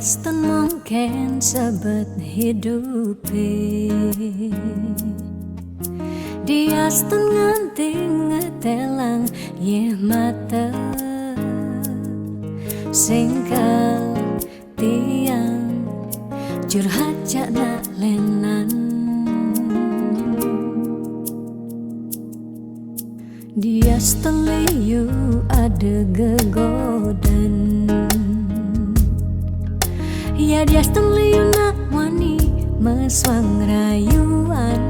Diaston mungkin sebet hidupi, Diaston nganti ngetelang ye mata singkal tiang curhat jak nak lenan. Diaston liyu ada gegodan, ya Diaston liyu nak wani meswang rayuan,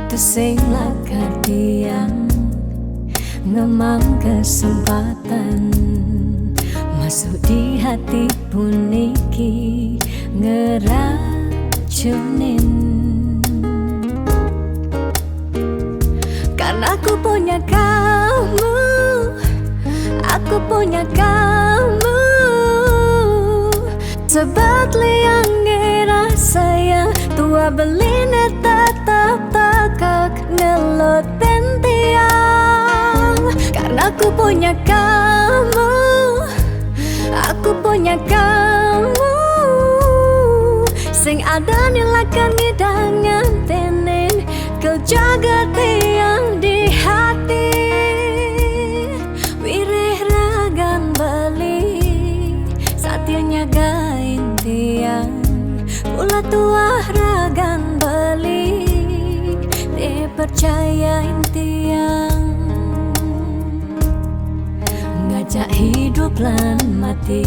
tesing lakar tiang ngemang kesempatan masuk di hati puniki ngeracunin. Karena aku punya kamu, aku punya kamu, sebab liang ngerasa yang tua beline tetap takak ngelot tiang. Karena aku punya kamu, aku punya kamu, sing ada nilakan ngidangan tenen kau jaga tiang di hati. Wireh ragan beli satya nyagain tiang, pula tua ragan beli dipercayain tiang, ngajak hidup lan mati.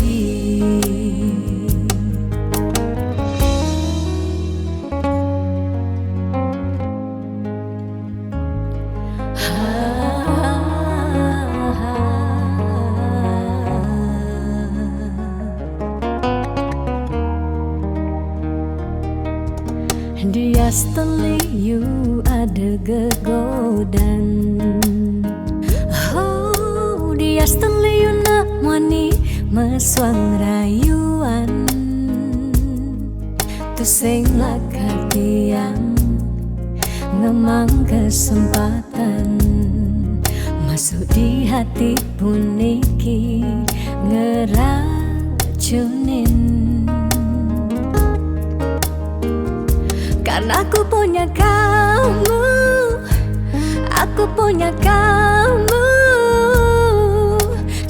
Diaston liyu ada gegodan, oh Diaston liyu nak wani meswang rayuan, tesing lakar tiang ngemang kesempatan masuk di hati puniki ngeracunin. Karena aku punya kamu, aku punya kamu,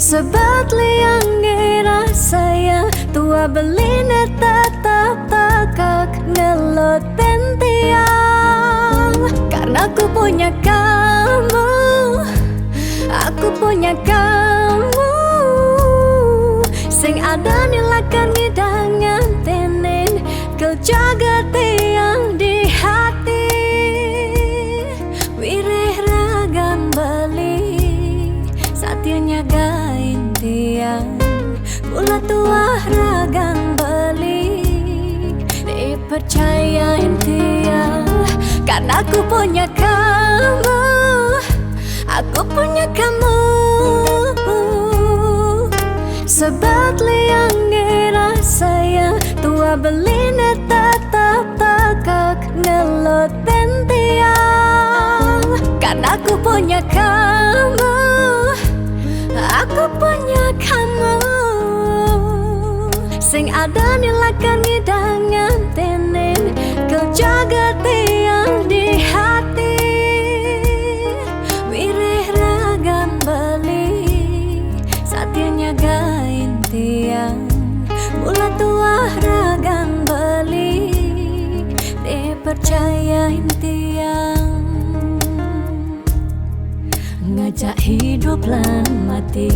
sebab liang ngerasa yang tua beline tetap takak ngelot tiang. Karena aku punya kamu, aku punya kamu, sing ada nilakan ngidangan tenen kau jaga tiang di hati. Wireh ragan beli satya nyagain tiang, pula tua ragan beli dipercayain tiang. Karena aku punya kamu, aku punya kamu, sebab liang ngerasa yang tua beline tetap takak ngelot tiang. Karena aku punya kamu, aku punya kamu, sing ada nilakan ngidangan tenen kau jaga tiang di hati. Wireh ragan beli satya nyagain tiang, pula tua ragan beli dipercayain tiang, ngajak hidup lan mati.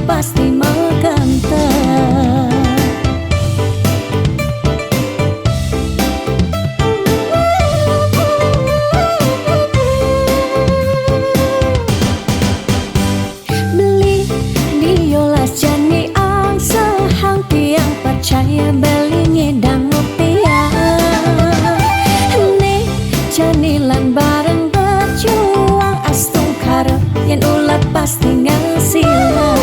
pasti mengkanta. Beli diolas jani ang sahang tiang percaya beli ngedang rupiah. Nih janilan bareng berjuang astung karep yen ulat pasti ngasilan.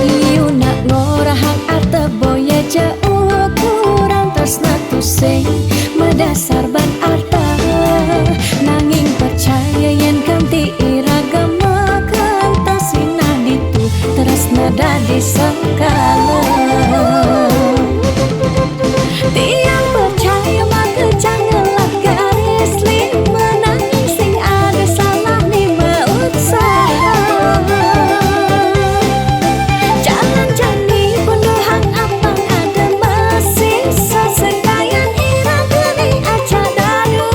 Iu nak ngorahang arte boya jauh kurang tresna tusing medasar ban arta. Nanging percaya yen kanti iragama kantasina ditu tresna dadi sekala. Tiang percaya maka janganlah garis lima nanging sing ada salah lima usaha. Jalan jani penuhang apang ada masih sesekayan irang geni aja dadu.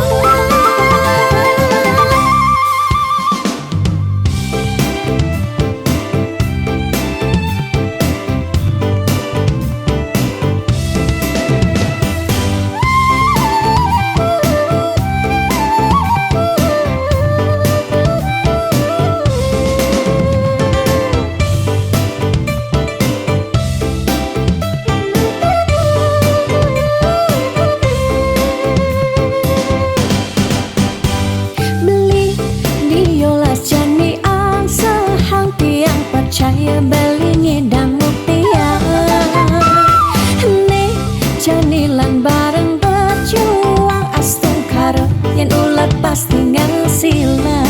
Beli diolas jani ang sahang tiang percaya beli ngedang rupiah. Nih janilan bareng berjuang astung karep yen ulat pasti ngasilan.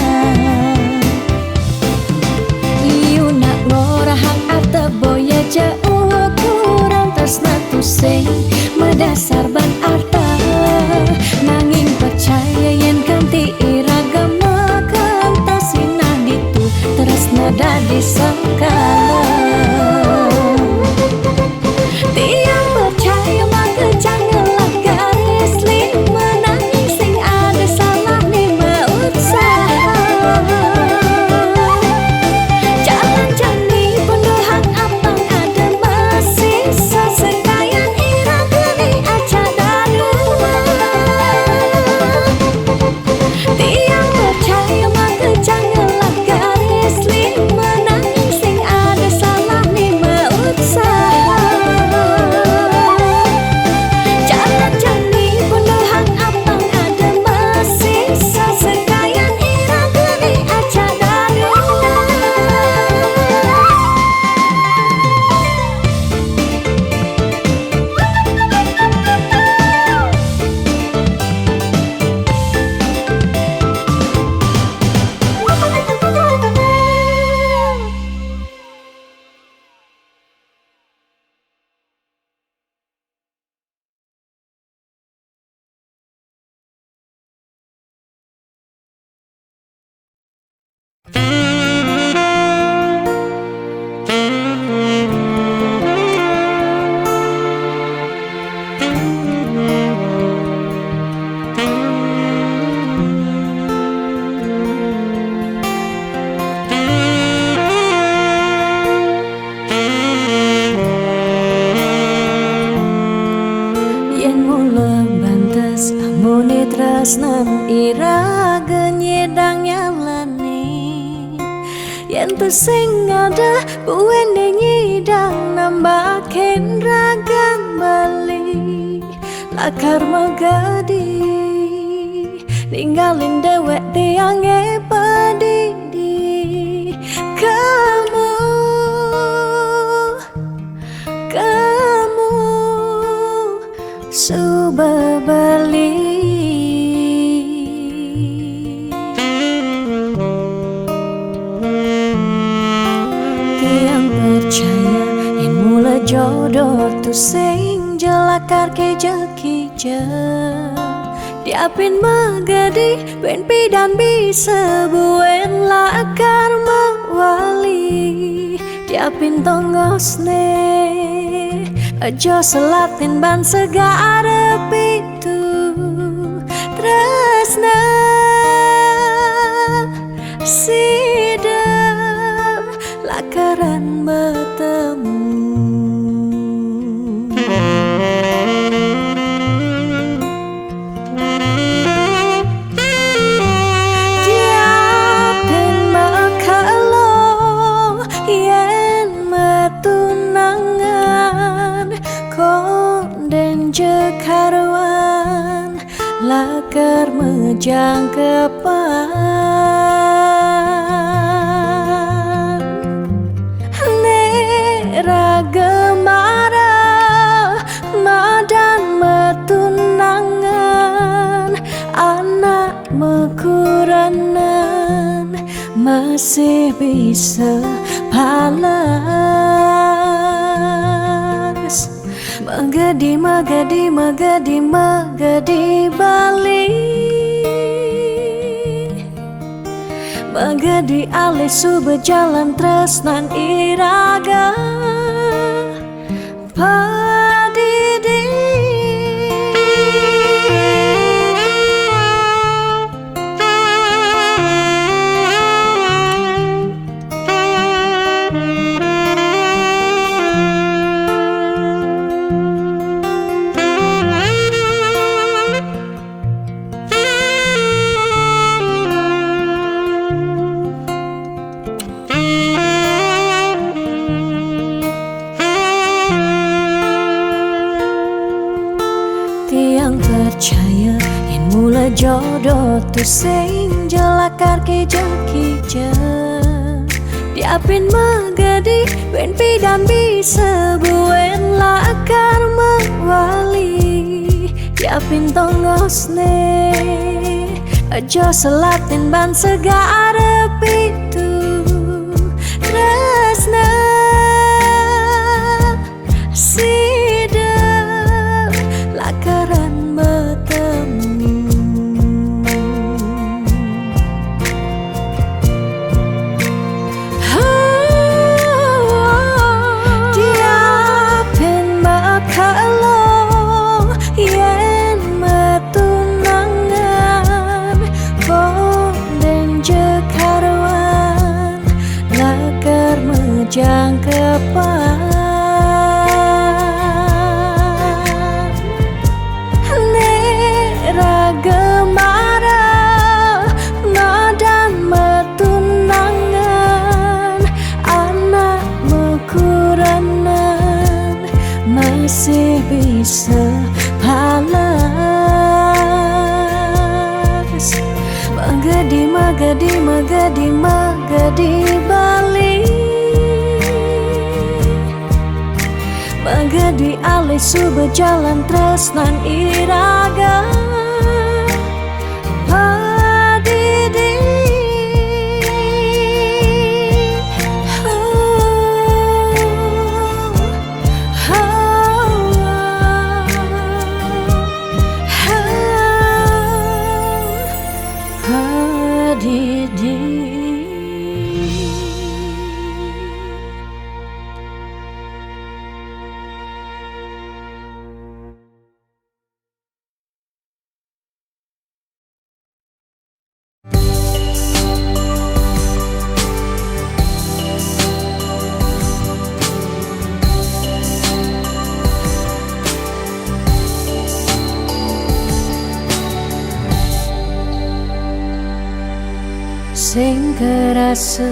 Iu nak ngorahang arte boya jauh kurang tresna tusing medasar ban arta. Nanging percaya yen kanti iragama kantasina ditu tresna dadi sekala. Tiang percaya maka janganlah garis lima nanging sing ada salah lima usaha. Jalan jani penuhang apang ada masih sesekayan irang geni aja dadu. Tiang percaya maka janganlah garis lima nanging sing ada salah lima usaha. Jalan jani penuhang apang ada masih sesekayan irang geni aja dadu. Yen mulai bantes amune tresnan iraga nyedang nyalani. Yen sing ada buwene nyidang nambahin ragan bali. Lakar magadi ninggalin dewek tiange padidi. Kamu suba bali. Tiang percaya yen mula jodoh tu sing jelakar keja-keja. Diapin magadi ben pidan bisa buen lakar mawali. Diapin tongosne aja selatin ban segara pitu tresna sidap lakaran bertemu. Diapin makalo yen metunangan konden jekarwan lakar mejang kepan nera gemara madan metunangan anak mekuranan masih bisa palas magadi magadi magadi magadi Bali magadi alih su berjalan tresnan iraga padidi. Tiang percaya yang mula jodoh tu sing jelakar kija-kija diapin magadi wen pidam bisa buen lakar mewali diapin tongosne aja selatin ban segara pitu resna lakaran bertemu. Diapin makalo yen metunangan konden jekarwan lakar mejang kepan gemara madan metunangan anak mekuranan masih bisa palas magadi magadi magadi magadi Bali magadi alih su berjalan tresnan iraga padidi. Padidi. Sing kerasa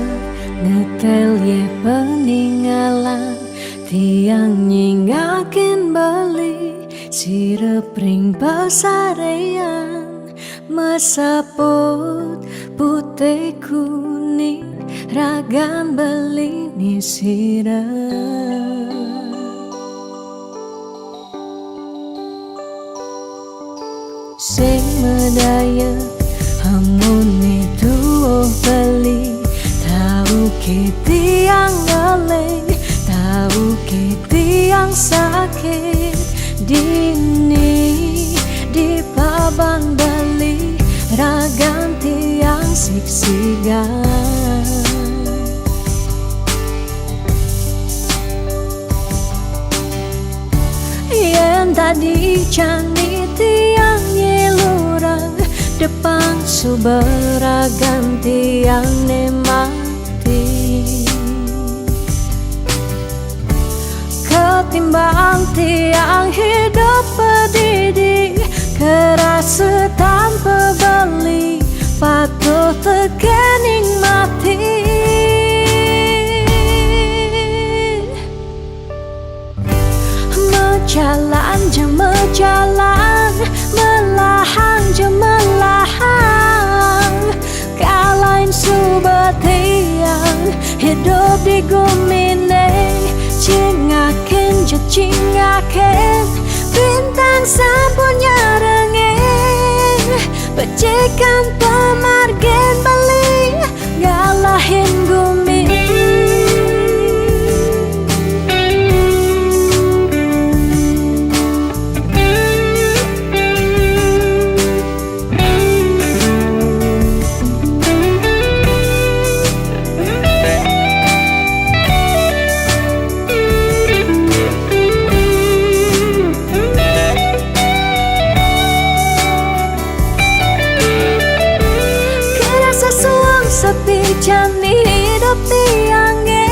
ngetel ye peninggalan tiang nyingakin bali sirepring pasarean mesaput putih kuning ragan beli ni sirah sing medaya hamune tuh beli tahu kiti yang ngaleng tahu kiti yang sakit dini di paban Bali ragan tiang siksigan yen tadi cani tiang nyelurang depan subera ganti yang nemati tiang hidup berdiri, kerasa tanpa beli, patut terkening mati. Berjalan je berjalan, melahang je melahang, kalain subah tiang hidup di bumi ini. Cingakin je cingakin, bintang sapunya rengin, percikan pemargin beli, ngalahin bumi. Sepi jani hidup tiangnya,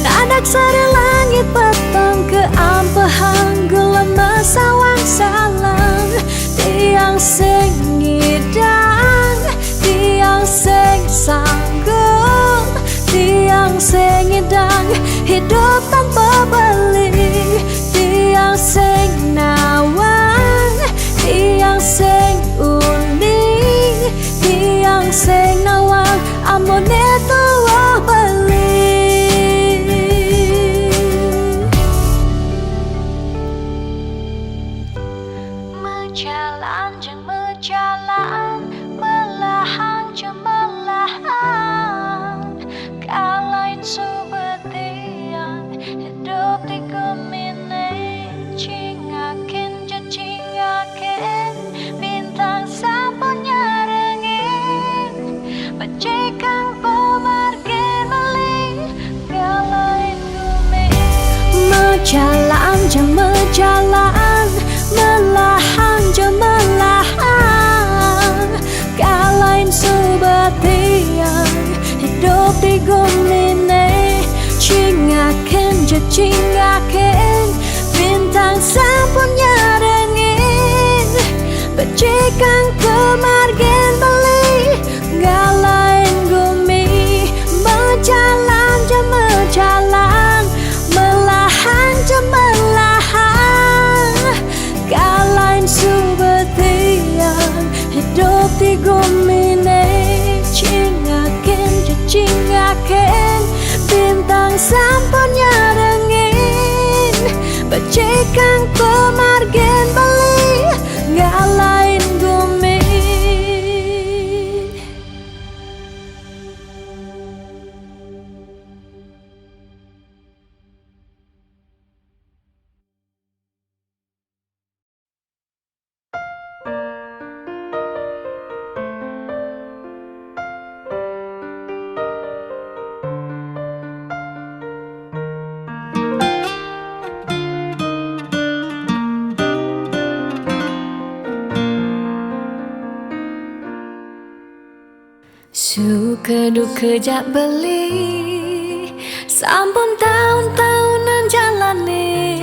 nadak sari langit petang ke ampahan gelem sawang salang. Tiang sing ngidang, tiang sing sanggup, tiang sing ngidang hidup tanpa beli, tiang sing nawang, tiang sing unik, tiang sing nawang amone tuwa beli. Berjalan jeng berjalan, melahang jeng melahang, kalain subah tiang hidup di gemini. Cingakin je cingakin, bintang sapunya rengin, percikan pemargin beli, ngalahin bumi. Berjalan je berjalan, melahang je melahang, kalain subah tiang hidup di gemini. Cingakin je cingakin, bintang sapunya rengin, percikan pemargin beli, ngalahin bumi. Berjalan je berjalan, melahang je melahang, kalain subah tiang hidup di gemini. Cingakin je cingakin, bintang sapunya rengin, percikan pemargin beli, ngalahin bumi. Suka duka jak beli, sampun tahun-tahunan jalani,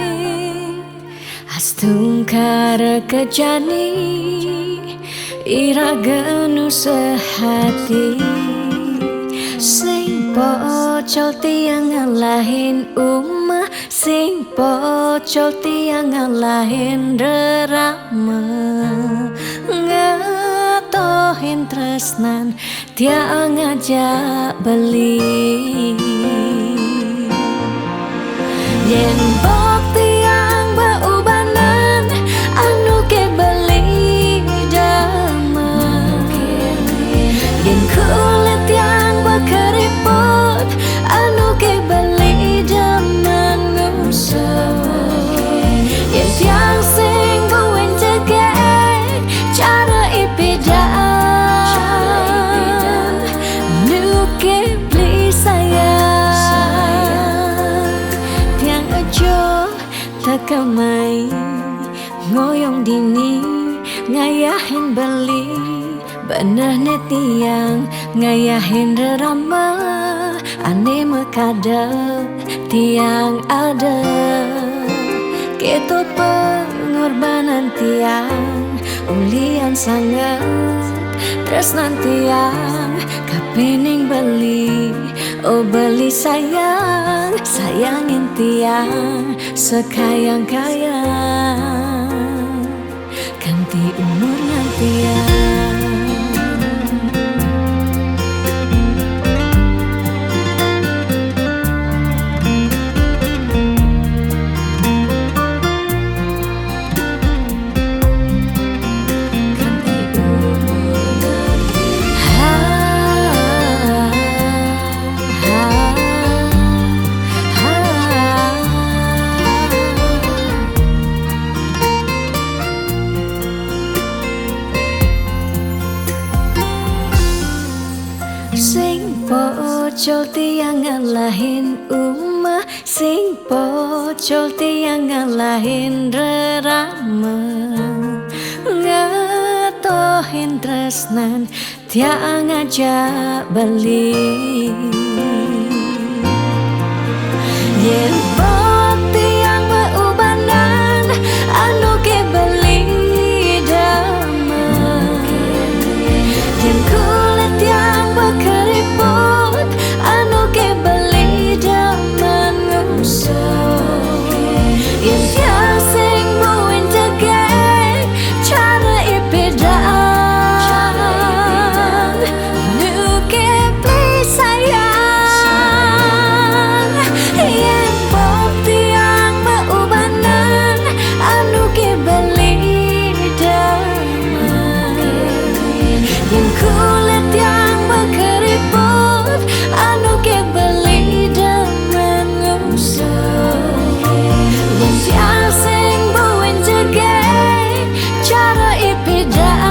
astungkara kejani, iraganu sehati. Sing pocol tiang ngalahin umah, sing pocol tiang ngalahin rerama, ngatohin tresnan tiang ngajak beli. Yen bok tiang beubanan, anu ke beli damai. Yen kulit tiang berkeriput, anu ke beli damai nusuk. Yen tiang sing gowen tegek, cara ipidaan, nu ke beli sayang. Tiang aja takamai, ngoyong dini, ngayahin beli. Bener net tiang ngayahin rerama, ane mekadang tiang ada. Keto pengorbanan tiang ulian sangat tresnan tiang kapening beli. Oh beli sayang, sayangin tiang sekayang-kayang ganti umurnya tiang. Sing pocol tiang ngalahin umah, sing pocol tiang ngalahin rerama, ngatohin tresnan tiang aja beli. Yen pot tiang beubanan anu ke beli dama, yen kulit tiang keriput anu ke beli daman ngusuk. Yen sing buin tegek cara ipedang nu ke beli sayang. Yen pop tiang beubanan anu ke beli daman, yen kulit tiang keriput anu ke beli daman ngusuk. Yen tiang sing buin tegek cara ipedang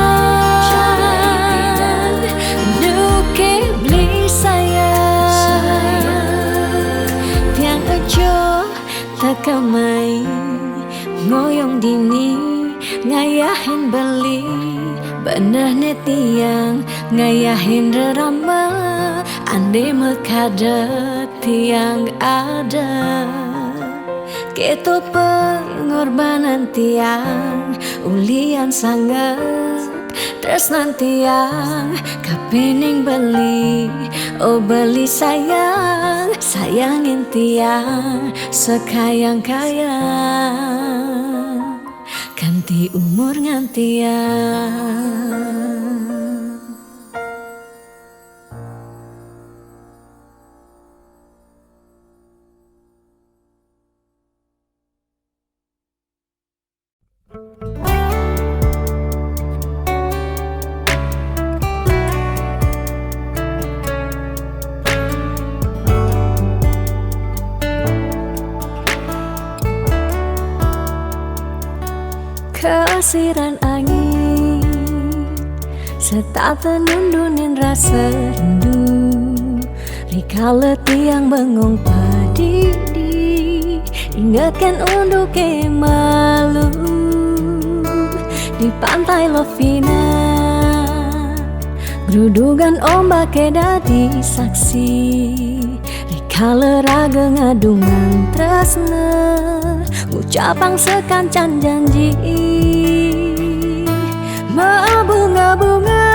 nu ke beli sayang. Tiang aja takamai ngoyong dini ngayahin beli, bener nih tiang ngayahin rerama, ande mekadet tiang ada. Keto pengorbanan tiang ulian sangat tresnan tiang kapening beli. Oh beli sayang, sayangin tiang sekayang-kayang ganti umur ngantiang. Kesiran angin setata nundunin rasa rindu, rikala tiang bengong padidi ingatkan untuk ke malu di pantai Lovina. Gerudugan ombak ke dadi saksi, rikala raga ngadungan tresna ucapang sekancan janji. Bunga-bunga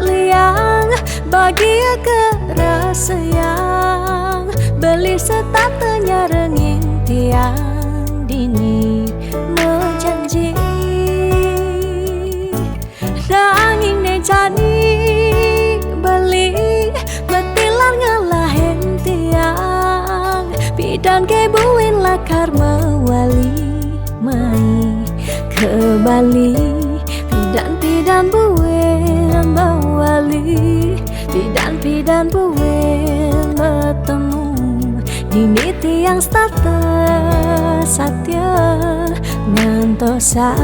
liang bahagia kerasa yang beli setatenya rengin tiang dini menjanji. Nanging nejani beli betilar ngalahin tiang, bidan kebuin lakar mewali mai ke Bali. Pidan buin mewali, pidan buin bertemu dini tiang starter satya ngantosa.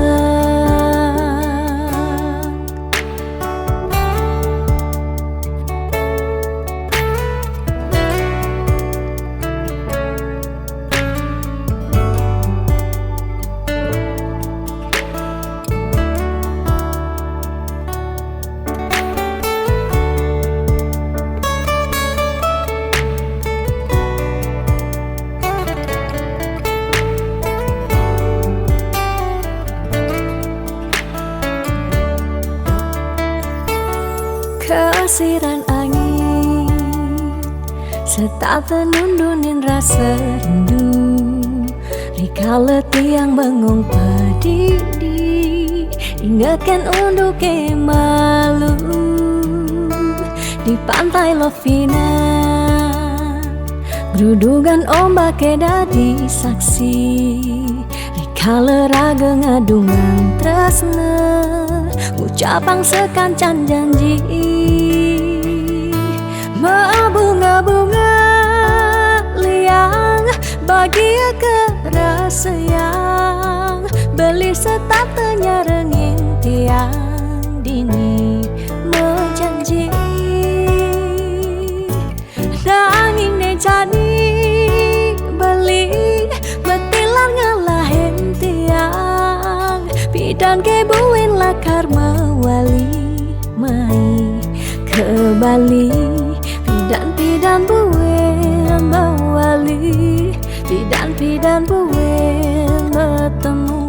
Kesiran angin serta tenundunin rasa rindu, rikala tiang bengong pedih, ingatkan untuk malu di pantai Lovina. Gerudugan ombak dadi saksi, rikala raga ngadungan tresna, ucapang sekancan janji. Bunga-bunga liang bahagia kerasa yang beli setatenya rengin tiang dini menjanji. Nanging ne jadi beli betilar ngalahin tiang, bidan kebuin lakar mawali mai ke Bali. Pidan buin mawali, pidan buin bertemu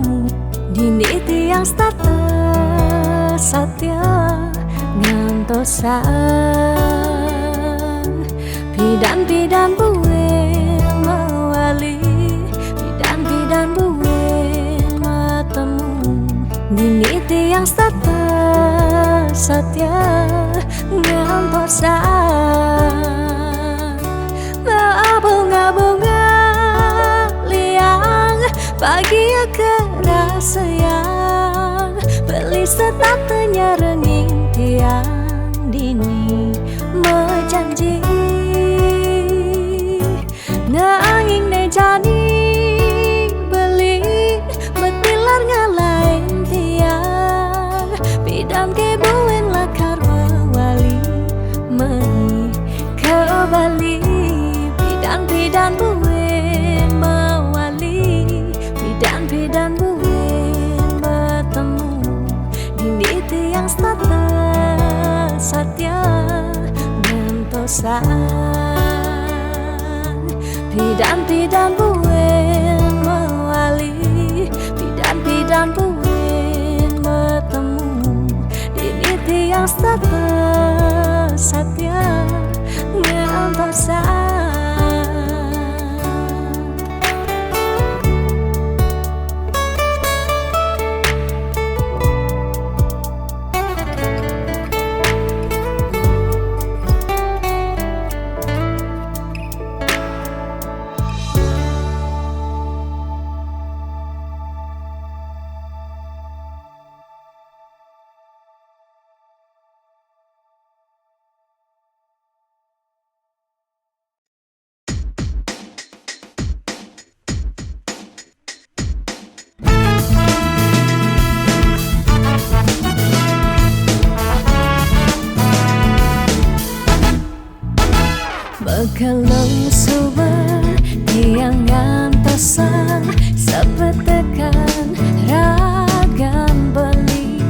dini tiang starter satya ngantosan. Pidan buin mawali, pidan buin bertemu dini tiang starter satya ngantosan. Bunga-bunga liang bahagia kerasa yang beli setatenya renging tiang dini menjanji. Nanging ne jadi beli betilar ngalahin tiang, bidam kebuin lakar mawali meni ke Bali. Pidan buin mawali, pidan buin bertemu dini tiang starter satya ngantosan. Pidan buin mawali, pidan buin bertemu dini tiang starter satya ngantosan. Bekeleng suber tiang ngantosan, sepetekan ragam beli,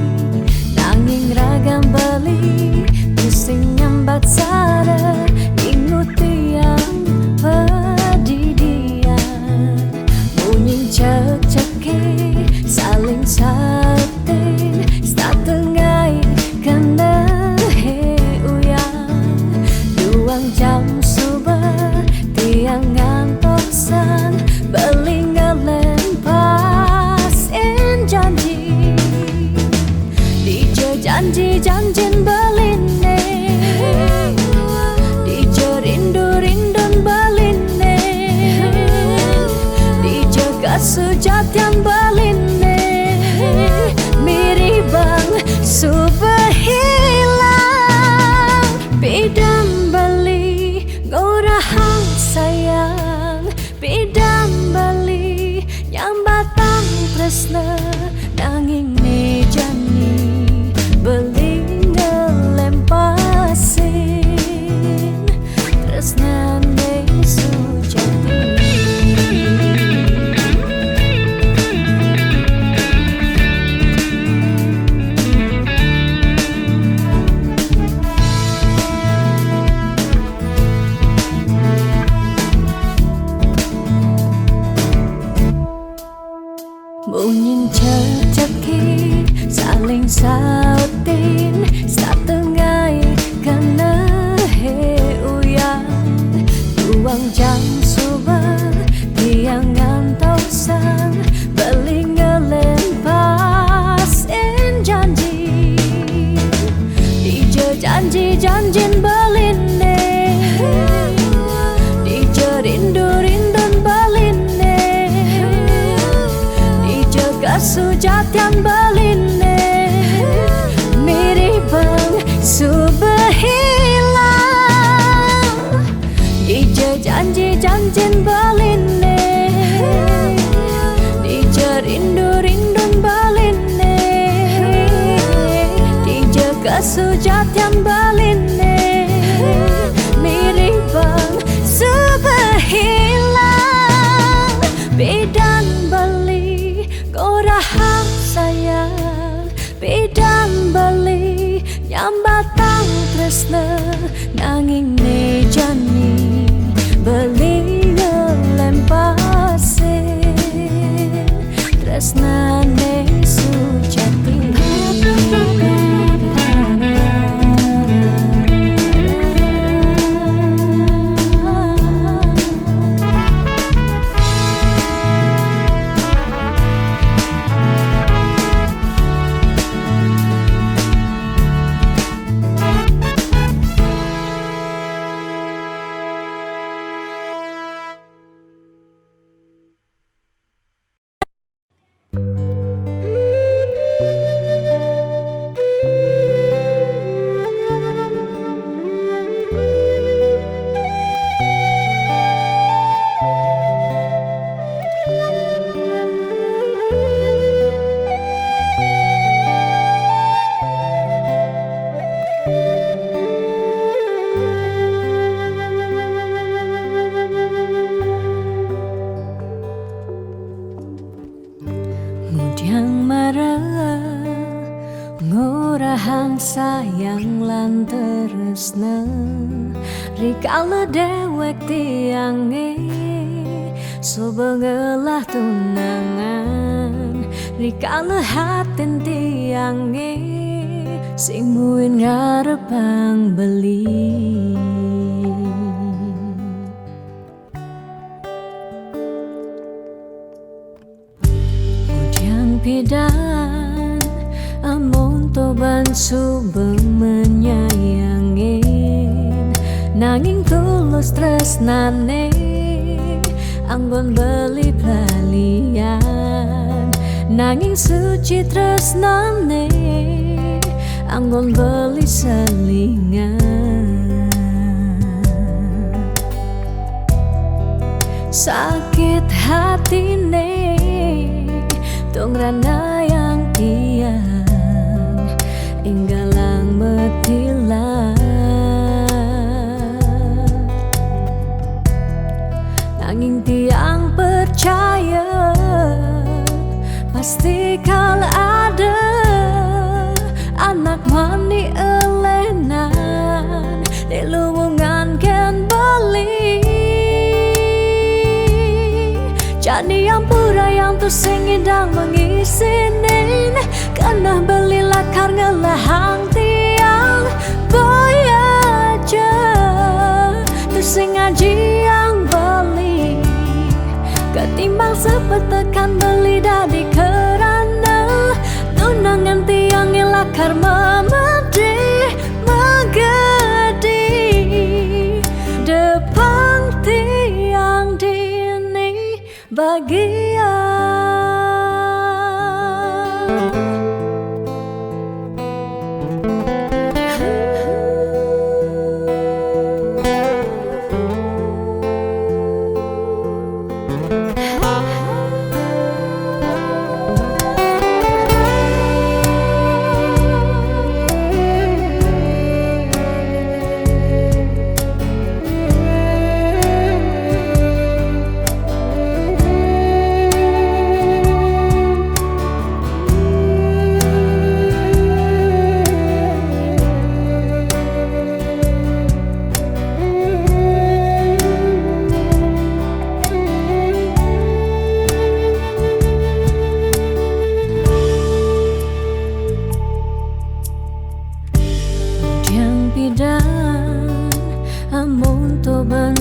nanging ragam beli pusing nyambat sare ingut tiang pedidian. Bunyi cek-ceki saling satin, satengai kendehe uyang, duang jam tiang ngantosan beling ngelempar janjin beline Dija rindu-rindun beline Dija kasujatian beline Mirip bang subehilang Dija janji-janjin beline Dija rindu-rindun beline Dija kasujatian beline Mirip bang subehilang Bidan beli gorahang sayang Bidan beli nyambatang tresna nanging ne jani beli ngelempase tresna ne sujati Yang marah ngorahang sayang lan tresna rikala dewek tiange sobengelah tunangan rikala hatin tiange sing muin ngarepang beli Bidan amon toban sube menyayangin nanging tulus tresnane anggon beli pelalian nanging suci tresnane anggon beli selingan sakit hatine Tong rana yang tiang inggalang metilang nanging tiang percaya pasti kal ada anak mani elenan di luwungan ken beli jadi yang pura yang tu sing indang mengisinin karena beli lakar ngelahang tiang boy aja tu sing ngaji yang beli ketimbang sepetekan beli dadi kerana tunangan tiang lakar memedi megedi depan tiang dini bagian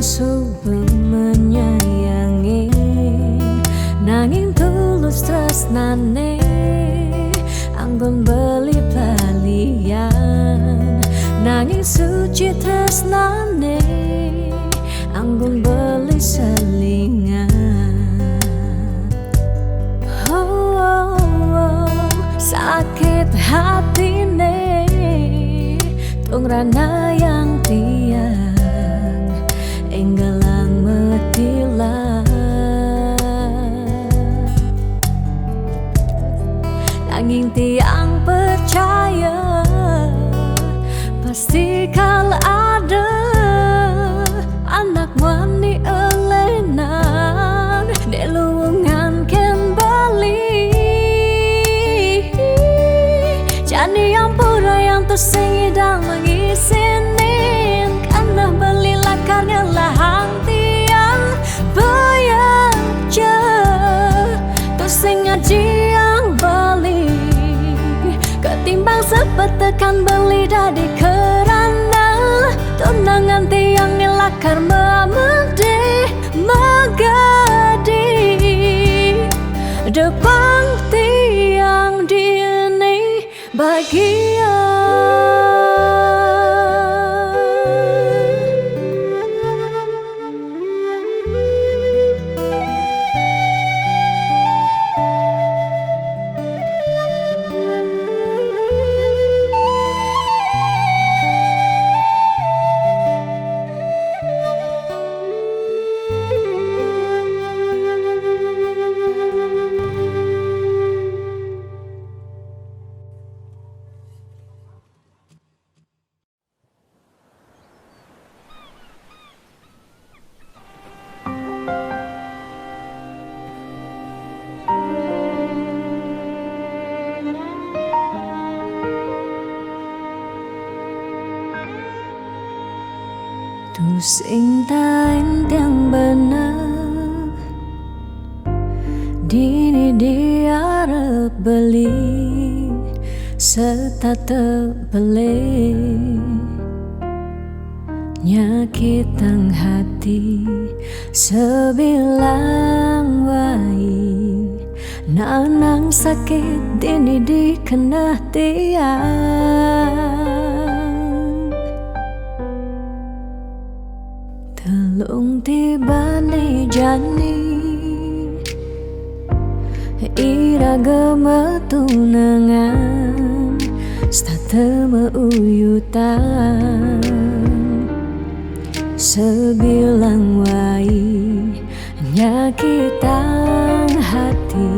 sube menyayangi nanging tulus tresnane anggon beli balian nanging suci tresnane anggun beli selingan. Sakit hatine tung rana yang tiang enggalang metilah. Nanging tiang percaya pasti kal ada anak wani elenan delungan ken bali. Jani yang pura yang tersing idang mengisinin karena beli lakarnya lahang tiang bayaja tersing ngaji yang bali ketimbang sepetekan beli dari kerana tunangan tiang lakar memede magadi depan tiang dini bahagia. Tu sing tain tiang benar dini diarep beli serta terbeli nyakitang hati sebilang wai nanang sakit dini dikena tiang. Telung tiba ni jani iraga metunangan stata meuyutan sebilang wai nyakitang hati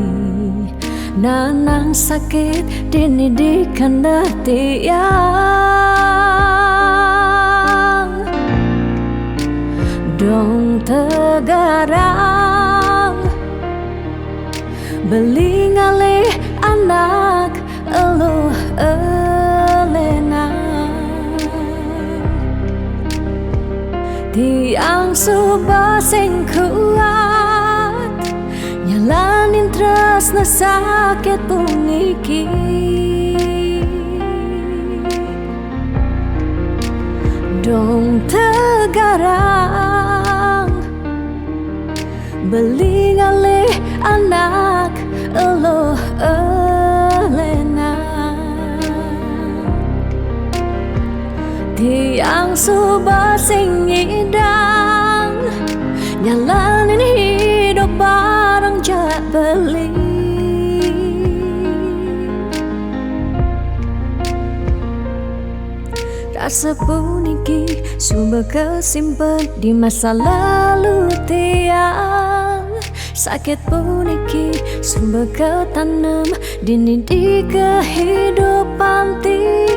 nanang sakit dini dikena tiang. Dong tegarang beli ngalih anak eluh elena tiang subah sing kuat nyalanin tresna sakit pungiki dong tegarang beli ngalih anak eluh elena tiang subah sing idang nyalanin hidup bareng jak beli rasa puniki subah kesimpan di masa lalu tiang sakit puniki subah ketanam dini di kehidupan tiang.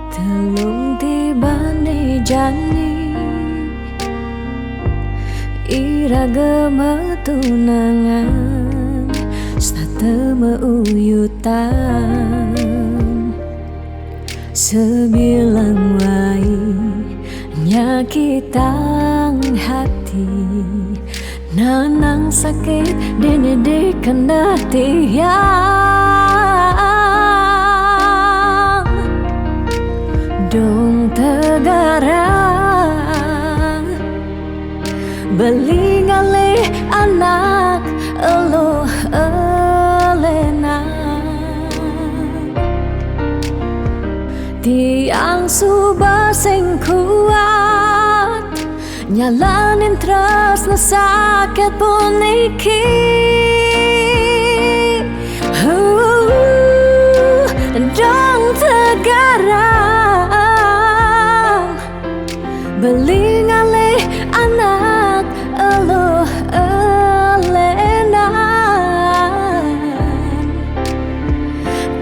Telung tiba ni jani iraga metunangan stata meuyutan sebilang wai nyakitang hati nanang sakit dini dikena tiang. tegarang Belingale anak elo elena Tiang subah sing kuat Nyalanin terus na sakit pun iki Dong tegarang Belingale anak elo elena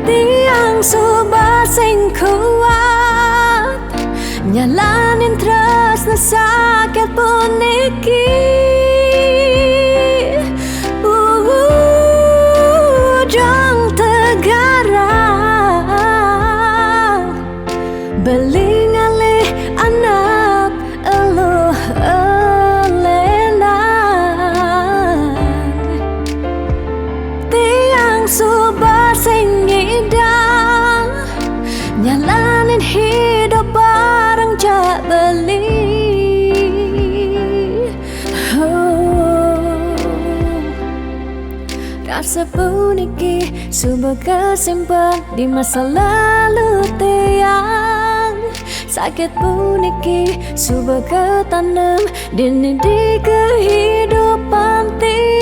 Tiang subah sing kuat Nyalanin terus na sakit pun iki Dong tegarang Belingale anak elo elena Tiang subah sing ngidang Nyalanin hidup bareng jak beli Rasa puniki subah kesimpan di masa lalu tiang Sakit puniki subah ketanam dini di kehidupan tiang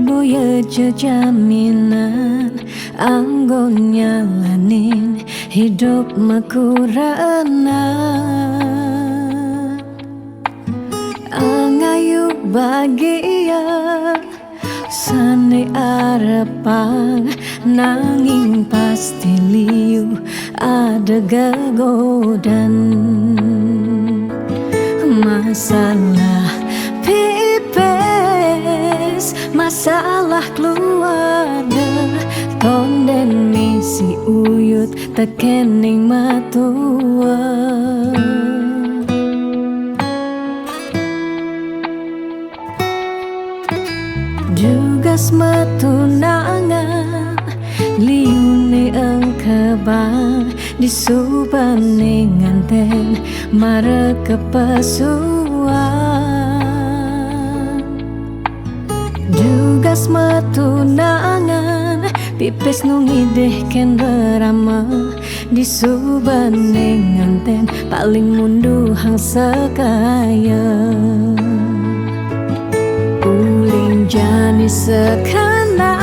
Boya jaminan anggon nyalanin hidup makuranan Angayu bahagia sane arepang nanging pasti liu ada gagodan Masalah pipes masalah keluarga tonden misi uyut tekening matua Dugas matunangan liune engkebang disubane nganten mare kepasuan Dugas matunangan pipis nungideh ken berama disubane nganten paling mundu hang sekaya Uling jani sekana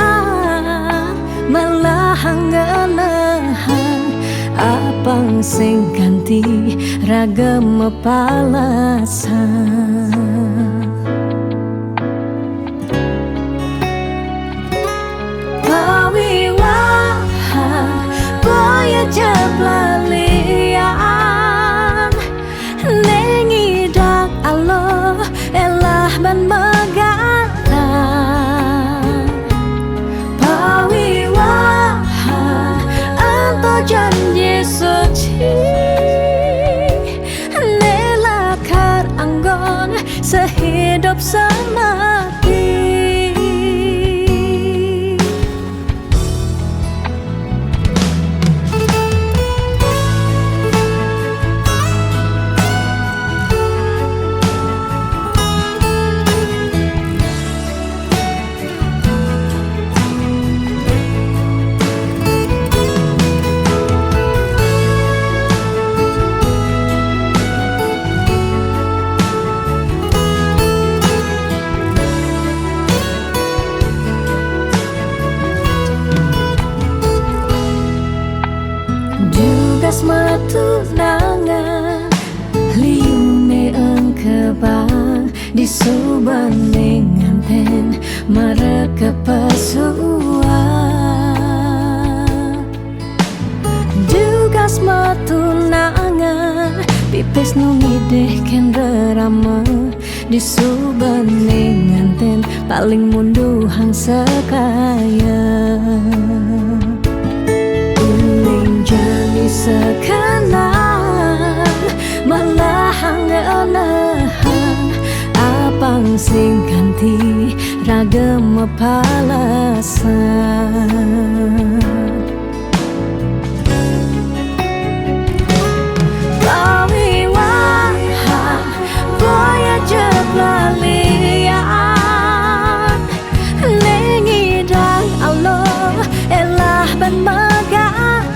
malah hanganahan apang sing ganti ragam palasan Boya jablalian nengidak Allah elah ban megatan pawiwahan anto janji suci nelakar anggon sehidup semati Dugas matunangan liune engkebang di subaning nganten mereka pesuan. Dugas matunangan pipis nungideh ken rerama di subaning nganten paling munduhang sekaya. Uling jani sekanang melahang elehang apang sing ganti ragam palasan. Lalian nengidang Allah elah ban magaan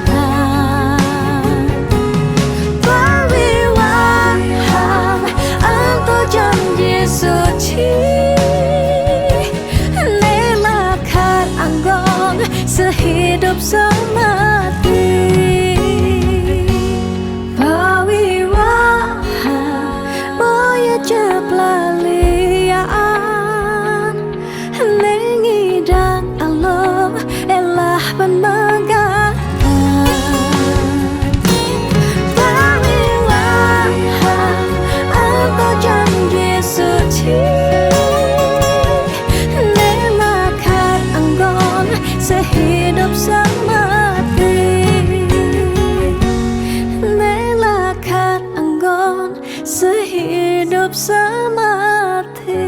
pawiwaham anto janji suci nelakan anggong sehidup semati. Lalian nengidang Allah elah ban magaan pawiwaham anto janji suci nelakan anggon sehidup semati. Nelakan anggon sehidup semati.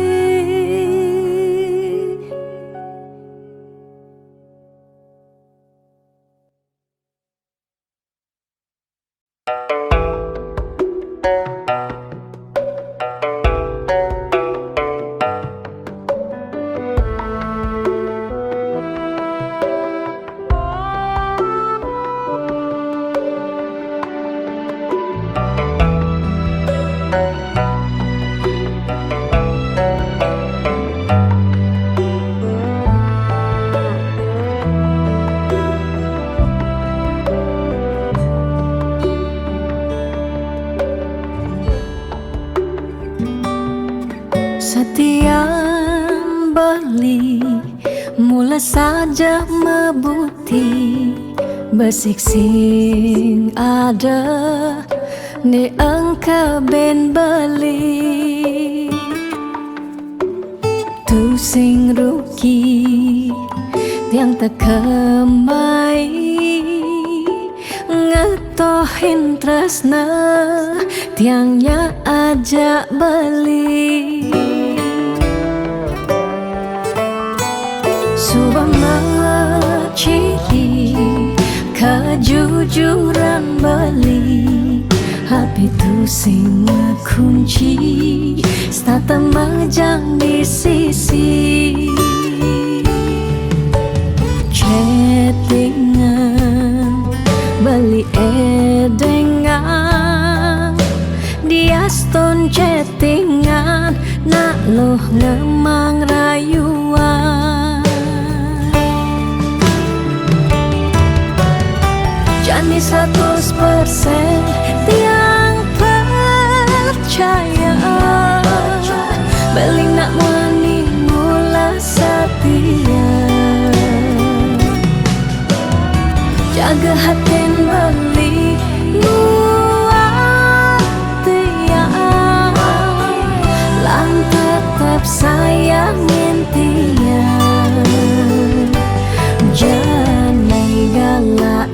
Setiap beli mula saja mebuti besik sing ada ni engkau ben beli tu sing rugi tiang tak kemai ngetohin tresna tiangnya ajak beli. Subama ciri kejujuran beli hati tu sing kunci stata majang di sisi chattingan beli edengan dia stone chattingan nak loh ngemang rayuan. Jani 100% tiang percaya beli nak wani mula setia jaga hati beli muat tiang lang tetap sayangin tiang jangan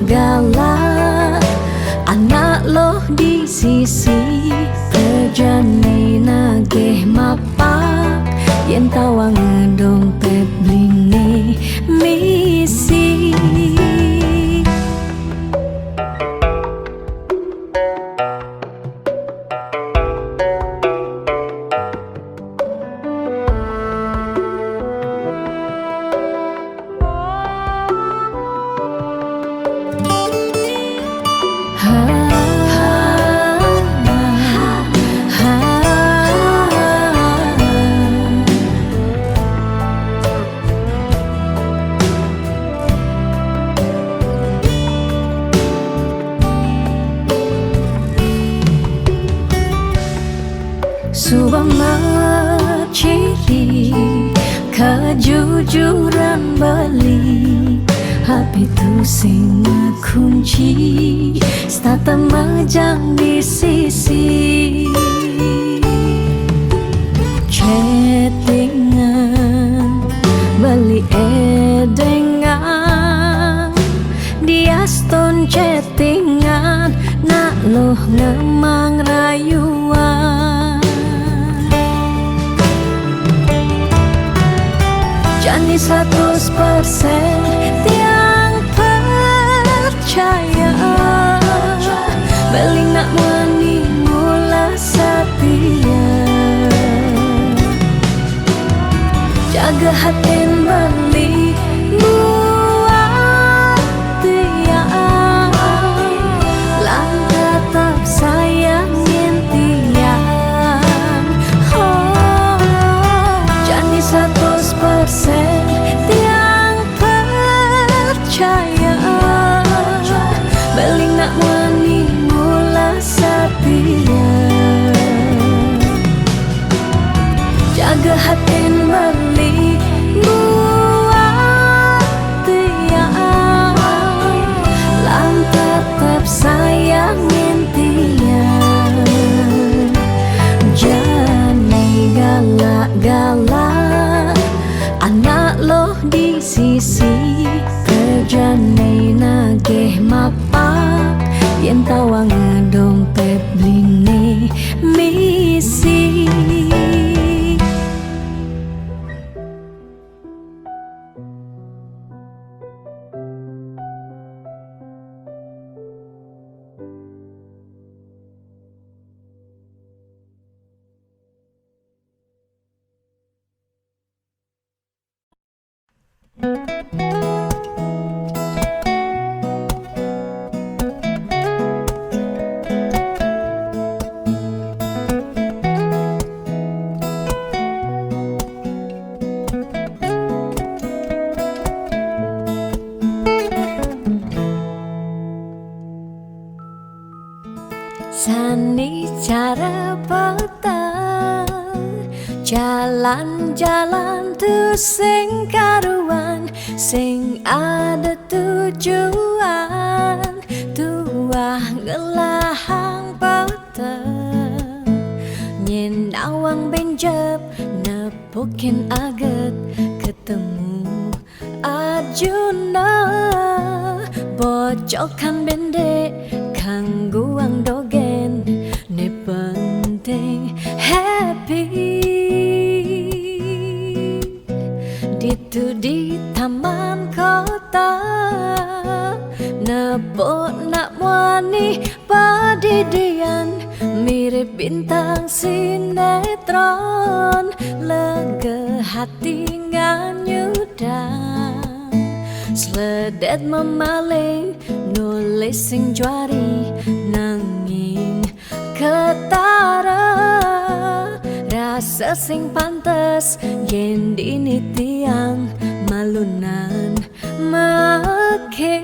galak-galak anak loh di sisi terjani nageh mapak yen tawang dompet blingi misi. tujuan beli HP tu sing kunci stata majang di sisi chattingan beli edengan dia stone chattingan nak loh ngemang rayuan Jani 100% tiang percaya beli nak wani mula setia jaga hati beli buat dia lang tetap sayangin tiang Jani 100% tiang percaya beli nak wani mula setia jaga hati beli buat dia lang tetap sayangin dia jangan galak-galak anak loh di sisi kerjane nageh mapak yen tawang dompet bline misi Sani cara petang jalan-jalan tu sing karuan sing ada tujuan tuah ngelahang petang nyen awang benjep nepukin aget ketemu Arjuna bocokan bendek kangguang dogen ne penting happy ditu di taman kota nepok nak wani padidian mirip bintang sinetron lega hati nganyudan sledet memaling nulis sing juari nanging ketara rasa sing pantes yen dini tiang malunan makin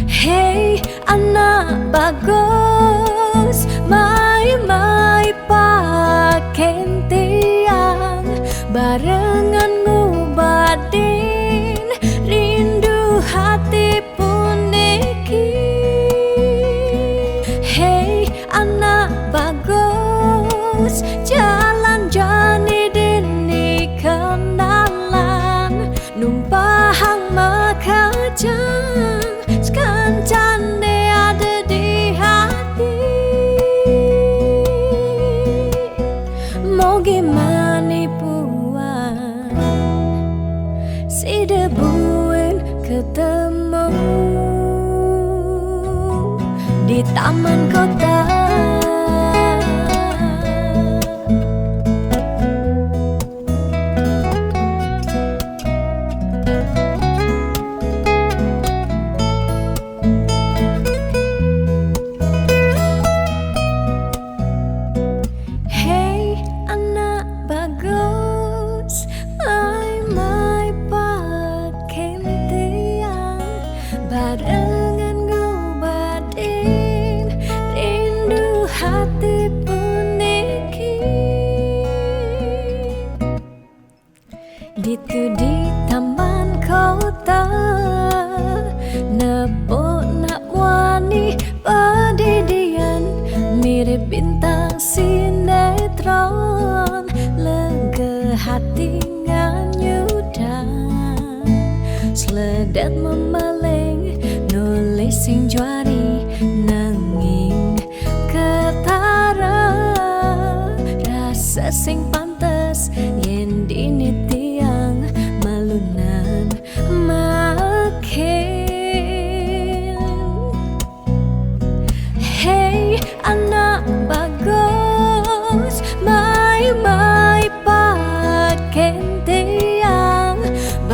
hey anak bagus mai paken tiang barengan ngubadin rindu hati puniki hey anak bagus jalan jani dini kenalan numpahang makajang sekancane ada di hati mau gimana puan si debuin ketemu di taman kota hey anak bagus mai pakai tiang barengan ngobadin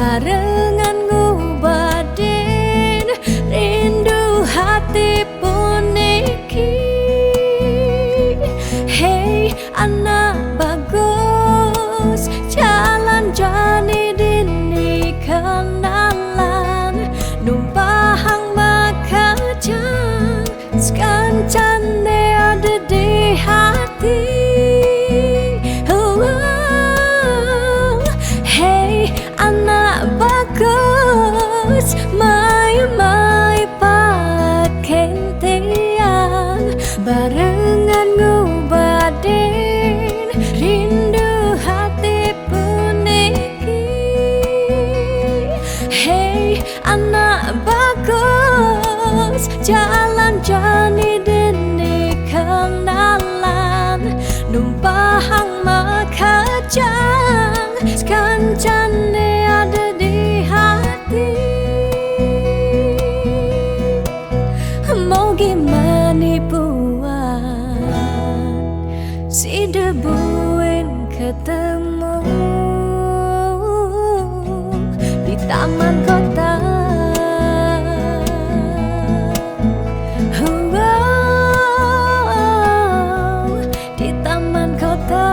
barengan ngobadin rindu hati puniki. Hey anak bagus, jalan jani dini kenalan, numpahang makajang sekancane ada di hati. Hey anak bagus, mai pakai tiang barengan ngobadin rindu hati puniki. Hey anak bagus, jalan jani dini kenalan, numpahang makajang sekancane ada di hati. Mau gimana buat si debuin ketemu di taman kota. Di taman kota.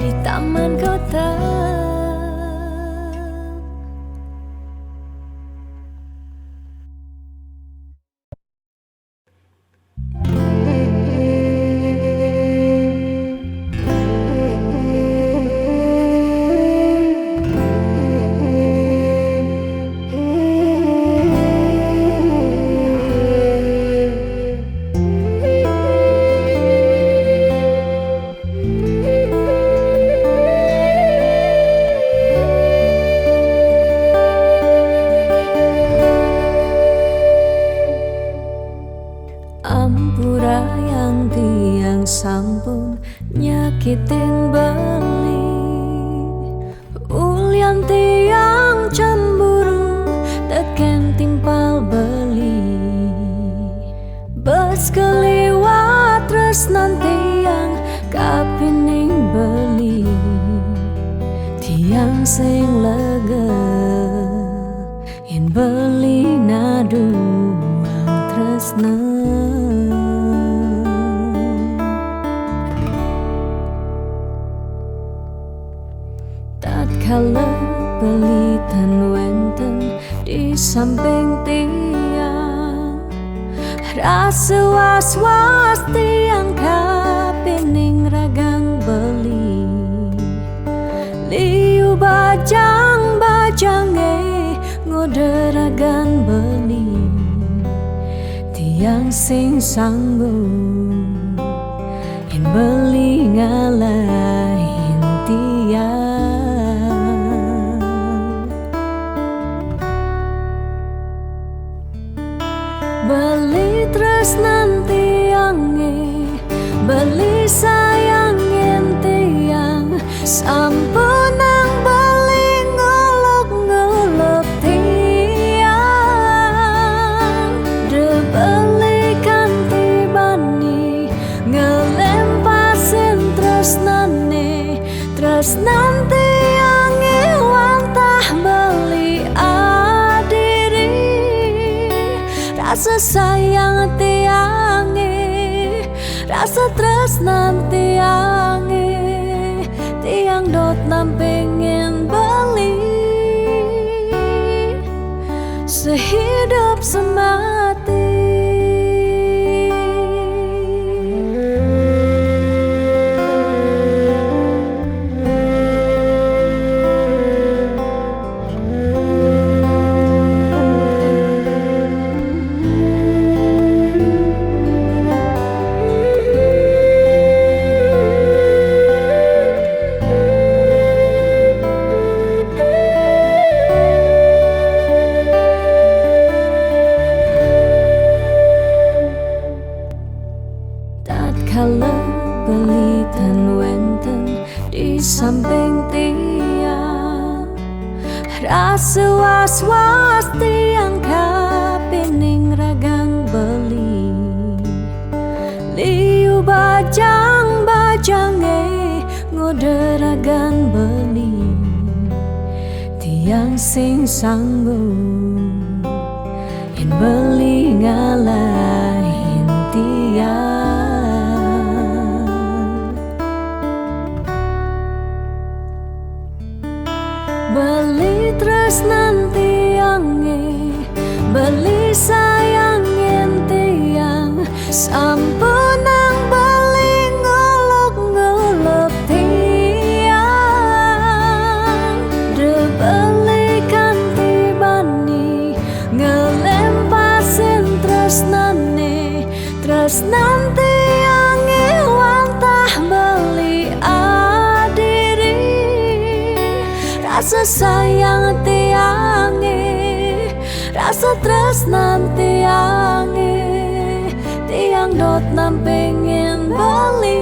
Di taman kota. Ampura yang tiang sampun nyakitin beli, ulian tiang cemburu teken timpal beli. Bes keliwat terus nanti yang kapining beli, tiang sing lega yen beli naduang tresna. Tatkala pelitan wenten di samping tiang, rasa was-was tiang kapining ragang beli. Liu bajang-bajange ngode ragan beli, tiang sing sambung yen beli ngalahin tiang. Beli terus nanti yange, beli sayang tiang, sampun nang beli ngolok-ngolok tiang. De beli kanti bani ngelempasin terus nanti yange wantah beli adiri. Rasa sayang tiange, rasa tresnan tiange, tiang dot nam pengen beli sehidup semati. Tatkala pelitan wenten di samping tiang, rasa was-was tiang kapining ragang beli. Liu bajang sing sanggup yen beli ngalahin tiang. Beli tresnan tiange, beli sayang yen tiang, sampun nang beli ngolok-ngolok tiang. De beli kanthi bani ngelempasin tresnane, tresnan tiange wantah beli adiri. Rasa sayang tiange, rasa tresnan tiange, tiang dot nam pengen bali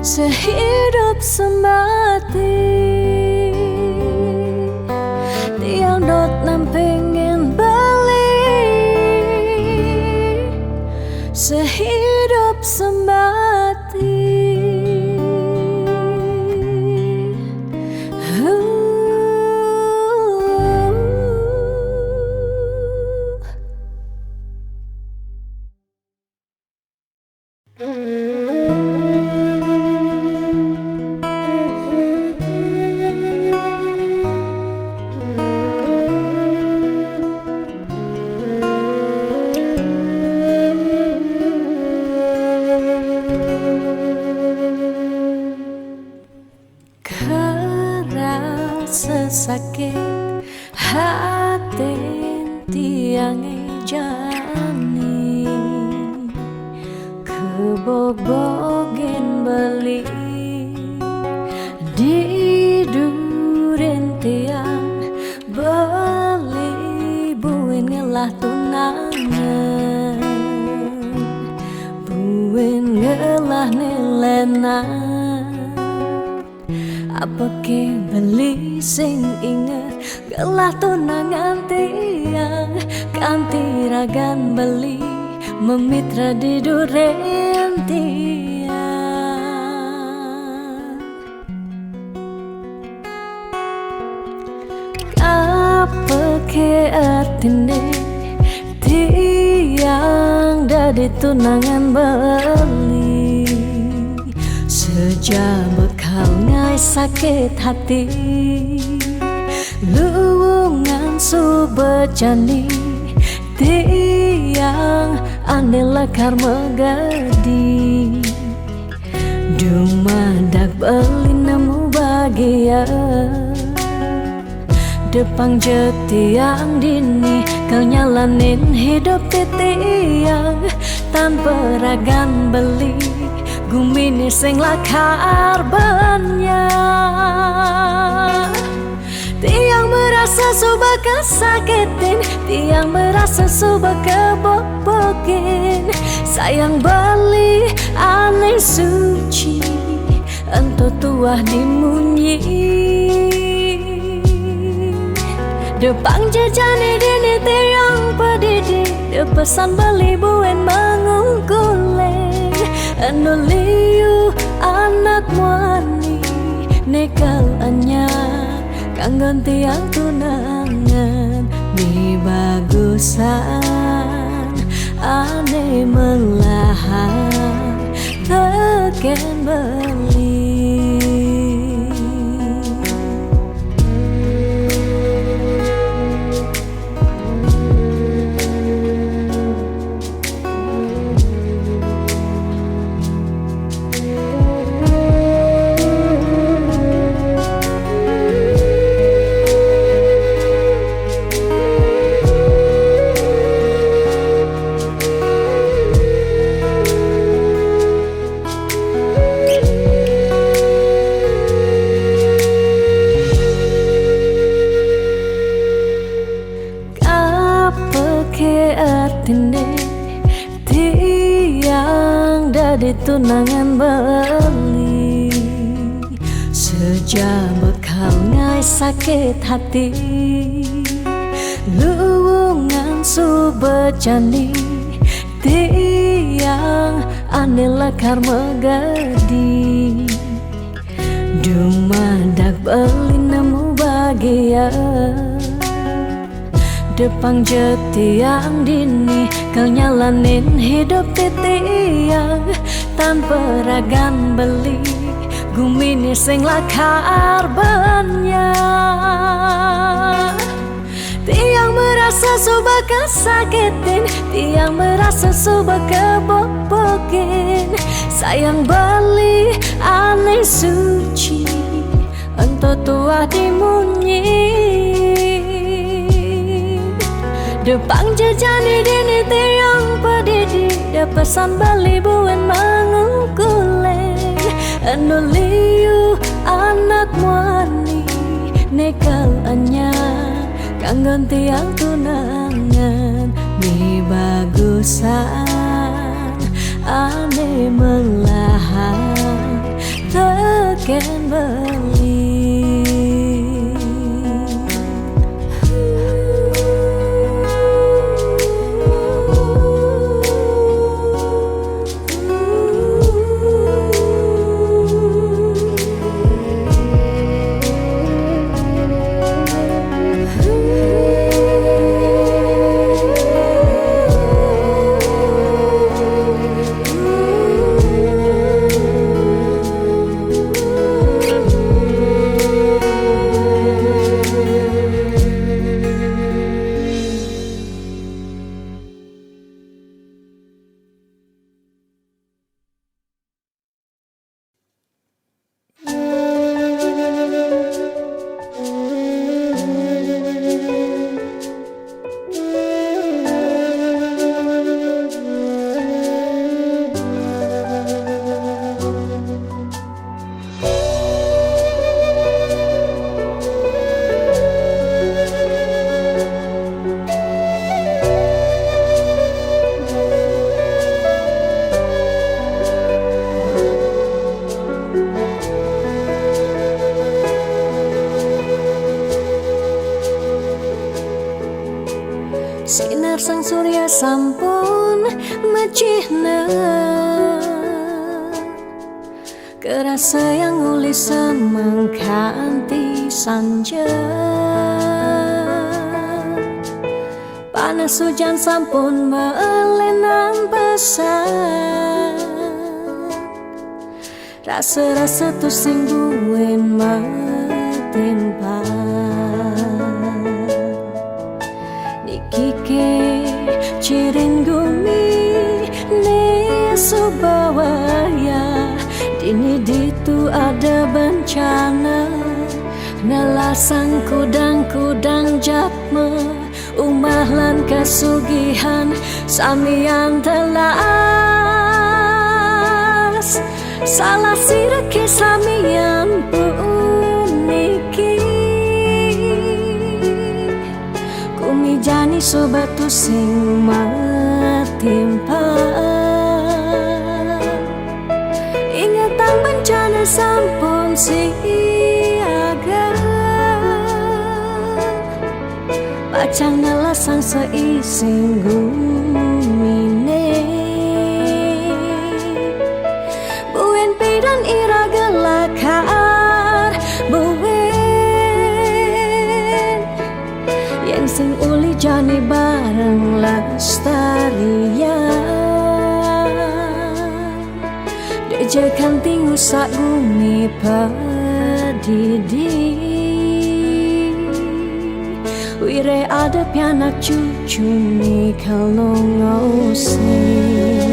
sehidup semati. Tiang dot nam pengen bali sehidup semati. Sesakit hati tiange jani, kebobogen beli di duren tiang, beli buin ngelah tunangan, buin ngelah nilenan. Apa ke beli sing inget gelah tunangan tiang, kanthi ragan beli memitra di duren tiang. Apa ke artine tiang dadi tunangan beli, sejak bekal ngai sakit hati, luwungan subejani tiang ane lekar megadi. Dumadak beli nemu bahagia, depang jetiang dini kau nyalanin hidup tiang, tanpa ragan beli gumini sing lakar banyak. Tiang merasa suba kesakitin, tiang merasa suba kebobokin. Sayang beli aneh suci, ento tuah dimunyi. Depang jejani dini tiang pedidi, de pesan beli buen mengungkuleng. Anu liu anak wani nekal anyar kanggon tiang tunangan. Di bagusan ane melahan teken beli. Tiang dadi tunangan beli, sejak bekal ngai sakit hati, luwungan subejani tiang ane lekar megadi. Dumadak beli nemu bahagia Depang jetiang dini Kau nyalanin hidup titiang Tanpa ragan beli Gumini sing lakar banyak Tiang merasa suba kesakitin Tiang merasa suba kebobokin Sayang beli aneh suci Entah tua dimunyi Depang jejani dini tiang pedidi Da pesan beli buen mengungkuleng Anuliu anak muani Nekal anya Kanggon tiang tunangan Mi bagusan Ane melahan Teken beli Sinar sang surya sampun mecihna Kerasa yang uli semangkanti sanja Panas hujan sampun melenang pesan Rasa-rasa tu sing buen matimpa Kike cirin gumi ne subawaya Dini ditu ada bencana Nalasang kudang-kudang jatme Umahlan kasugihan Samian telas Salah sirake samian puniki Jani sobat tu sing matimpa Ingatan bencana sampun siaga Pacang nalasang seising gumine Buen pidan ira gelakar Buen Yang sing uli jani bareng lestarian Dejekan tinggu sak gumi padidi Wire ada pianak cucu ni kalau ngosing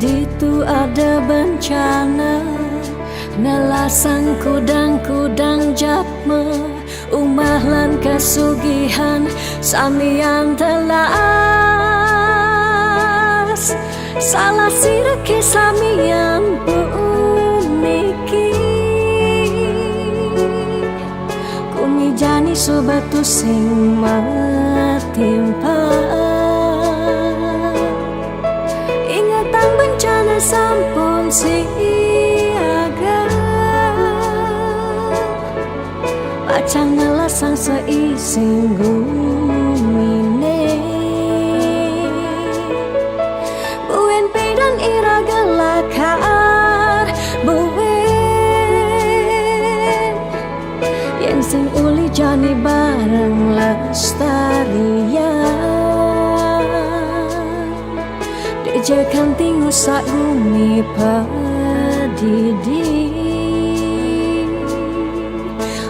itu ada bencana, nelasan kudang-kudang japme, umah lan kasugihan samian telas. Salah sirke samian puniki, kumijani sobatu sing matimpa. Ingatan bencana sampun siaga, pacang ngelasang seising gumine. Buen pedan iraga lakar buen, yang sing uli jani bareng lestarian. Dejakan tinggu sak gumi padidi,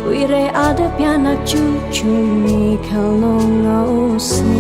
wire ada pianak cucu ni kalau ngausin.